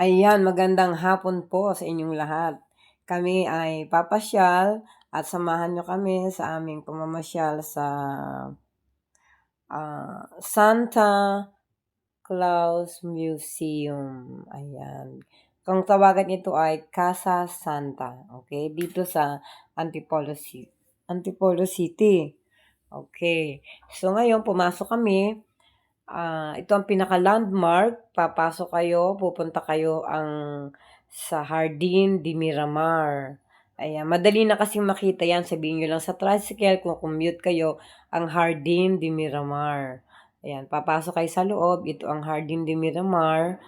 Ayan, magandang hapon po sa inyong lahat. Kami ay papasyal at samahan nyo kami sa aming pamamasyal sa Santa Claus Museum. Ayan. Kung tawagan nito ay Casa Santa. Okay? Dito sa Antipolo City. Okay. So ngayon, pumasok kami. Ito ang pinaka-landmark. Papasok kayo, pupunta kayo sa Jardín de Miramar. Ayan, madali na kasing makita yan. Sabihin nyo lang sa tricycle, kung commute kayo, ang Jardín de Miramar. Ayan, papasok kayo sa loob. Ito ang Jardín de Miramar.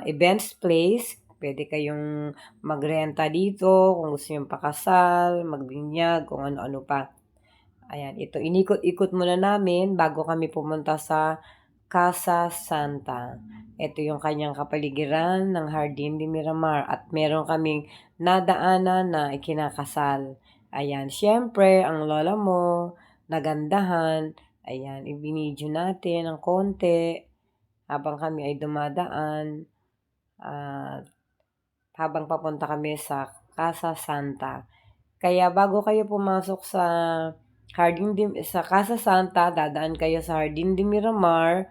Events place. Pwede kayong magrenta dito kung gusto nyo pakasal, magbinyag, kung ano-ano pa. Ayan, ito, inikot-ikot muna namin bago kami pumunta sa Casa Santa. Ito yung kanyang kapaligiran ng Jardín de Miramar at meron kaming nadaanan na ikinakasal. Ayan, syempre, ang lola mo, nagandahan. Ayan, ibinidyo natin ng konti habang kami ay dumadaan at habang papunta kami sa Casa Santa. Kaya bago kayo pumasok sa Casa Santa, dadaan kayo sa Jardín de Miramar,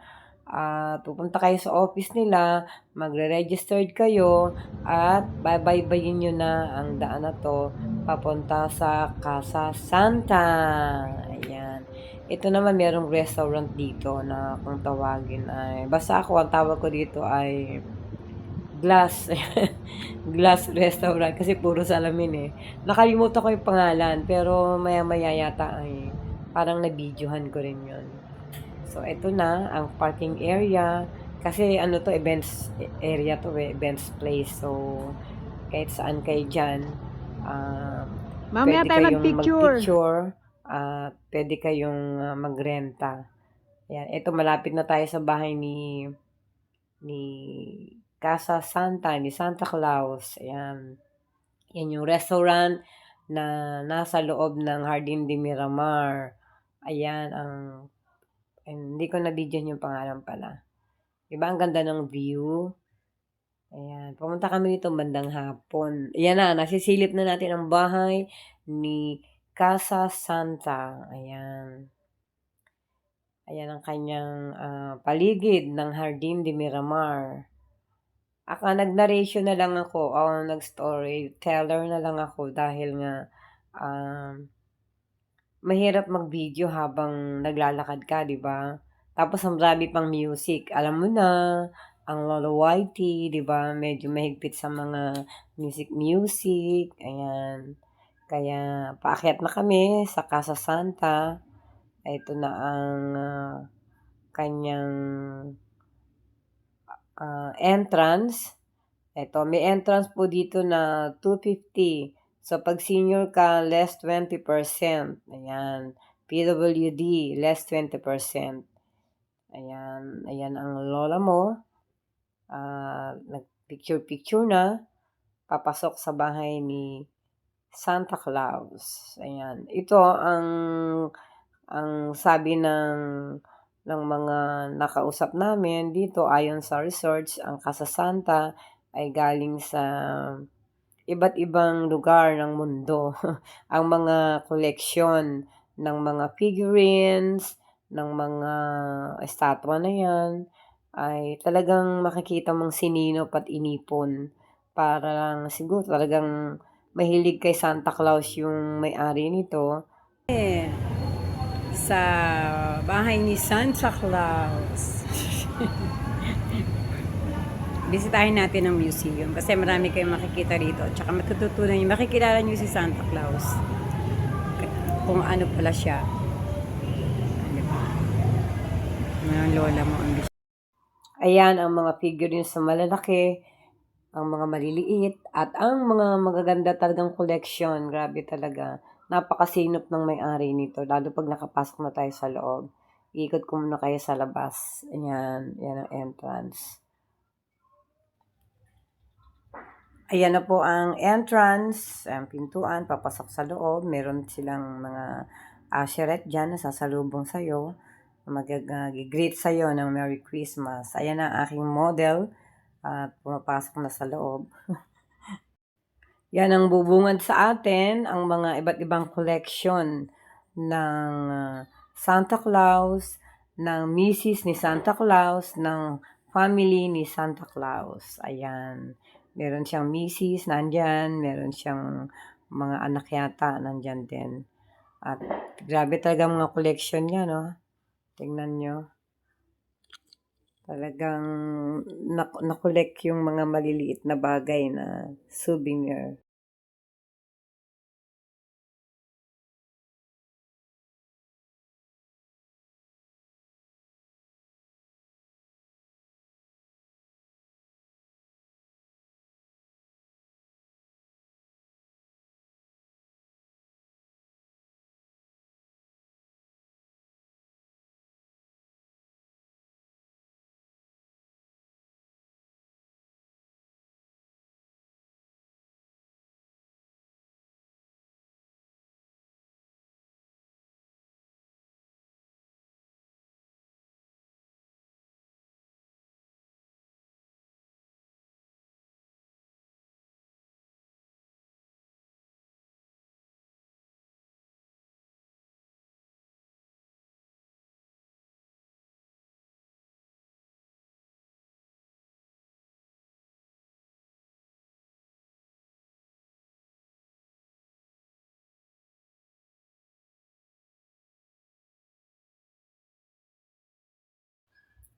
pupunta kayo sa office nila, magre-registered kayo, at babaybayin nyo na ang daan na to papunta sa Casa Santa. Ayan. Ito naman merong restaurant dito na kung tawagin ay, basta ako ang tawag ko dito ay Glass. Glass restaurant kasi puro salamin eh. Nakalimutan ko yung pangalan pero maya-maya yata ay parang na-videohan ko rin yun. So, ito na ang parking area. Kasi ano to, events area to eh, events place. So, kahit saan kayo dyan, Mamaya pwede tayo kayong mag-picture. mag-picture, pwede kayong magrenta. Ayan, ito malapit na tayo sa bahay ni Casa Santa, ni Santa Claus. Ayan. Yan yung restaurant na nasa loob ng Jardín de Miramar. Ayan, hindi ko na-video yung pangalan pala. Diba, ang ganda ng view. Ayan, pumunta kami dito bandang hapon. Ayan na, nasisilip na natin ang bahay ni Casa Santa. Ayan. Ayan ang kanyang paligid ng Jardín de Miramar. Nag-narration na lang ako, nag-storyteller na lang ako dahil nga mahirap mag-video habang naglalakad ka, di ba? Tapos ang marami pang music. Alam mo na, ang Lolo Whitey, di ba? Medyo mahigpit sa mga music. Ayan. Kaya paakyat na kami sa Casa Santa. Ito na ang kanyang entrance. Ito, may entrance po dito na 250. So, pag senior ka, less 20%. Ayan. PWD, less 20%. Ayan. Ayan ang lola mo. Nag-picture-picture na. Papasok sa bahay ni Santa Claus. Ayan. Ito ang sabi ng mga nakausap namin dito ayon sa research, ang Casa Santa ay galing sa iba't ibang lugar ng mundo. Ang mga koleksyon ng mga figurines, ng mga estatwa na yan, ay talagang makikita mong sininop at inipon. Para lang siguro talagang mahilig kay Santa Claus yung may-ari nito. Sa bahay ni Santa Claus. Bisitahin natin ang museum kasi marami kayong makikita rito. Tsaka matututunan nyo, makikilala nyo si Santa Claus. Kung ano pala siya. Diba? Mga lola mo ang Ayan ang mga figurines na malalaki, ang mga maliliit, at ang mga magaganda talagang collection. Grabe talaga. Napakasinop ng may-ari nito, lalo pag nakapasok na tayo sa loob. Ikot ko muna kayo sa labas. Ayan, yan ang entrance. Ayan na po ang entrance, ang pintuan, papasok sa loob. Meron silang mga usherette dyan na sasalubong sa'yo. Mag-greet sa'yo ng Merry Christmas. Ayan ang aking model at pumapasok na sa loob. Yan ang bubungad sa atin, ang mga iba't ibang collection ng Santa Claus, ng misis ni Santa Claus, ng family ni Santa Claus. Ayan. Meron siyang misis, nandyan. Meron siyang mga anak yata, nandyan din. At grabe talaga mga collection niya, no? Tingnan nyo. Talagang nakolek yung mga maliliit na bagay na souvenir.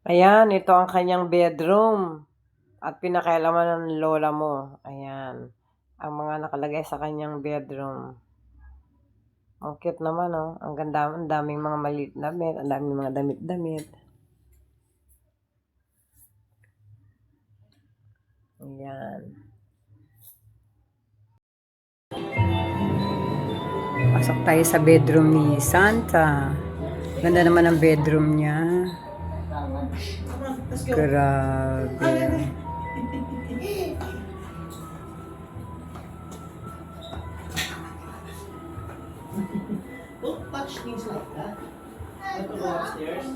Ayan, ito ang kanyang bedroom at pinakailaman ng lola mo. Ayan, ang mga nakalagay sa kanyang bedroom. Ang cute naman, oh. Ang ganda, ang daming mga maliit na damit, ang daming mga damit-damit. Ayan. Pasok tayo sa bedroom ni Santa. Ganda naman ang bedroom niya. Grabe. Don't touch things like that. Want to go upstairs?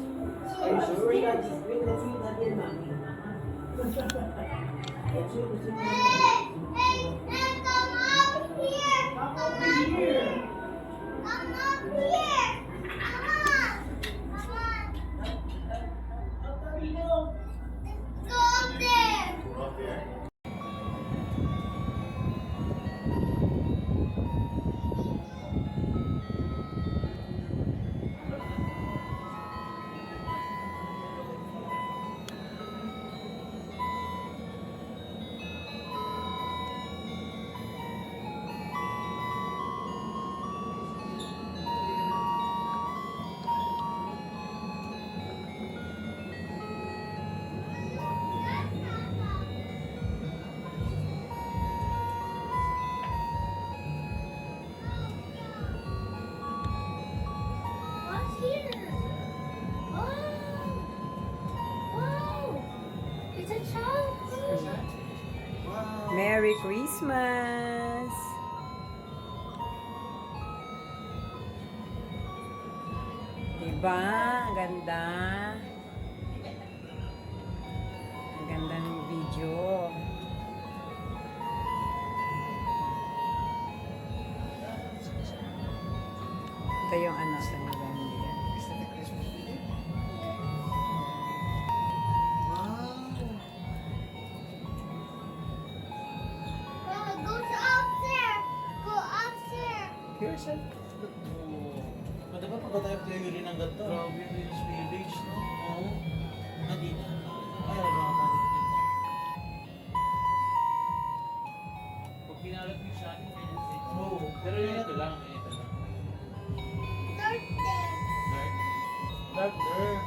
Are you sure? Wait, let's see Daddy and Mommy. Let's see Come up here! Come over here. Come up here! Come on! Come on! Go up there! Go up there. What's here? Wow! Wow! It's a child. Wow. Merry Christmas! Diba? Ang ganda. Ang ganda ng video. Ito yung ano sa maganda. Is that the Christmas tree? Wow. Go to upstairs. Go upstairs. Here's a... Oh. Dapat pagka tayo player rin ang ganito. Grabe yung village, no? Oo. Hindi na. Ay, ano ako. Pag pinalot mo siya, Oo. pero yun ito lang, ito lang. Start there. Dark. Dark there.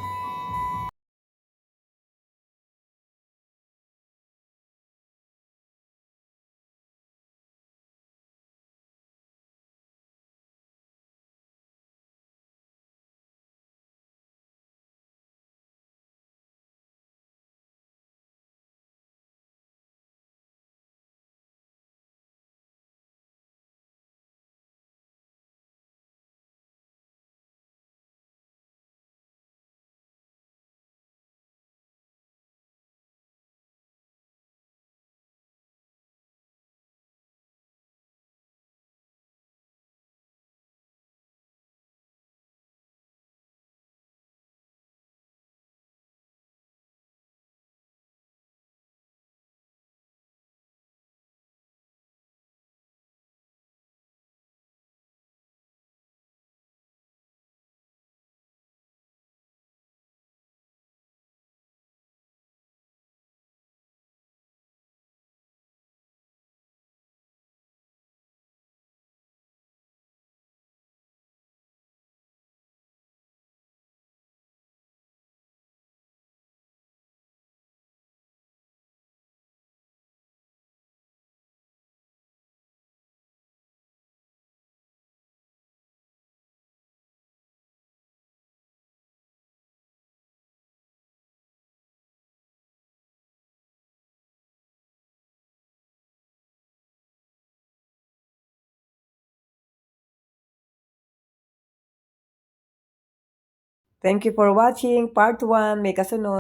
Thank you for watching part 1. May kasunod.